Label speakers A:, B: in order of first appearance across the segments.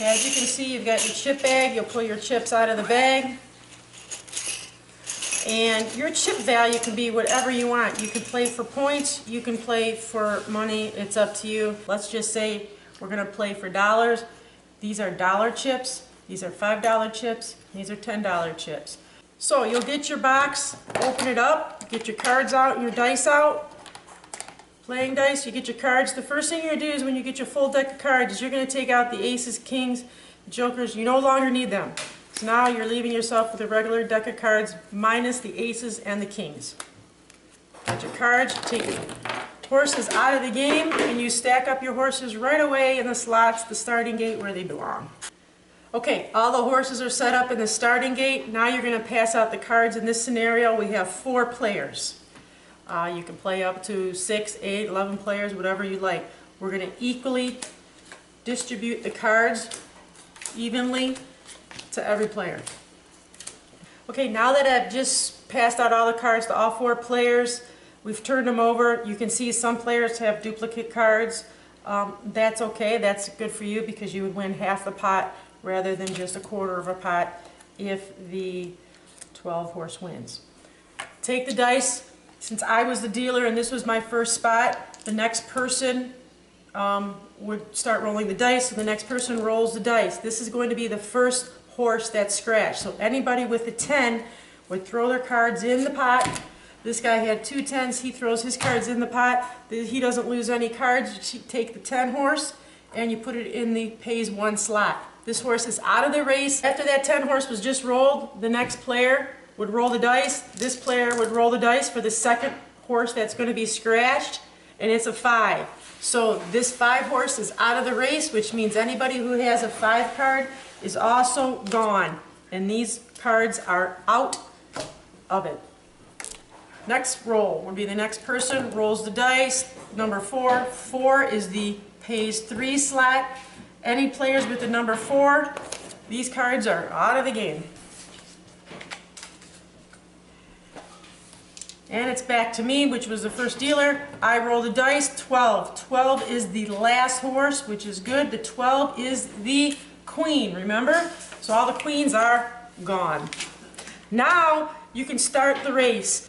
A: As you can see, you've got your chip bag. You'll pull your chips out of the bag. And your chip value can be whatever you want. You can play for points, you can play for money, it's up to you. Let's just say we're going to play for dollars. These are dollar chips, these are $5 chips, these are $10 chips. So you'll get your box, open it up, get your cards out, your dice out. Playing dice, you get your cards. The first thing you're going to do is when you get your full deck of cards is you're going to take out the aces, kings, jokers. You no longer need them. So now you're leaving yourself with a regular deck of cards minus the aces and the kings. Got your cards, you take your horses out of the game and you stack up your horses right away in the slots, the starting gate where they belong. Okay, all the horses are set up in the starting gate. Now you're going to pass out the cards. In this scenario we have 4 players. You can play up to 6, 8, 11 players, whatever you like. We're going to equally distribute the cards evenly to every player. Okay, now that I've just passed out all the cards to all 4 players, we've turned them over. You can see some players have duplicate cards. That's okay, that's good for you because you would win half the pot rather than just a quarter of a pot if the 12 horse wins. Take the dice. Since I was the dealer and this was my first spot, the next person would start rolling the dice, and the next person rolls the dice. This is going to be the first horse that's scratched. So anybody with a 10 would throw their cards in the pot. This guy had 2 10s, he throws his cards in the pot. He doesn't lose any cards. You take the 10 horse and you put it in the pays 1 slot. This horse is out of the race. After that 10 horse was just rolled, the next player would roll the dice. This player would roll the dice for the second horse that's going to be scratched, and it's a 5. So this 5 horse is out of the race, which means anybody who has a 5 card is also gone, and these cards are out of it. Next roll would be the next person rolls the dice. Number 4. 4 is the pays 3 slot. Any players with the number 4, these cards are out of the game. And it's back to me, which was the first dealer. I roll the dice. 12. 12 is the last horse, which is good. The 12 is the queen, remember? So all the queens are gone. Now you can start the race.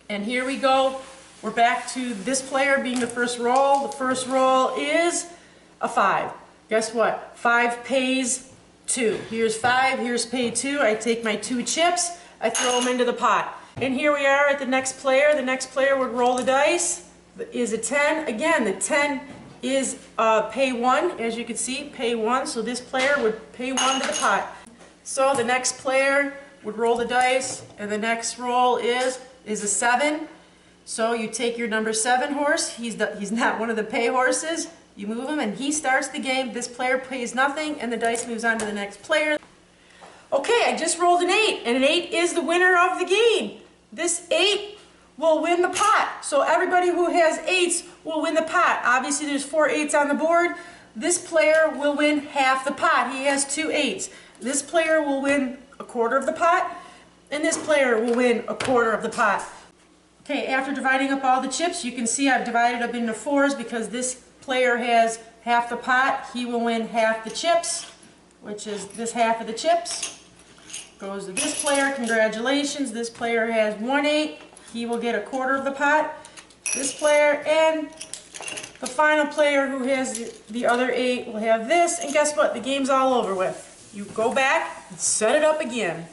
A: And here we go. We're back to this player being the first roll. The first roll is a 5. Guess what? 5 pays 2. Here's 5, here's pay 2. I take my 2 chips, I throw them into the pot. And here we are at the next player. The next player would roll the dice. Is a 10. Again, the 10 is pay 1, as you can see, pay 1. So this player would pay 1 to the pot. So the next player would roll the dice, and the next roll is a 7. So you take your number 7 horse. He's not one of the pay horses. You move him, and he starts the game. This player pays nothing, and the dice moves on to the next player. Okay, I just rolled an 8, and an 8 is the winner of the game. This 8 will win the pot. So everybody who has 8s will win the pot. Obviously there's 4 8s on the board. This player will win half the pot. He has 2 8s. This player will win a quarter of the pot, and this player will win a quarter of the pot. Okay, after dividing up all the chips, you can see I've divided up into 4s because this player has half the pot. He will win half the chips, which is this half of the chips. Goes to this player. Congratulations. This player has 1 8. He will get a quarter of the pot. This player and the final player who has the other 8 will have this. And guess what? The game's all over with. You go back and set it up again.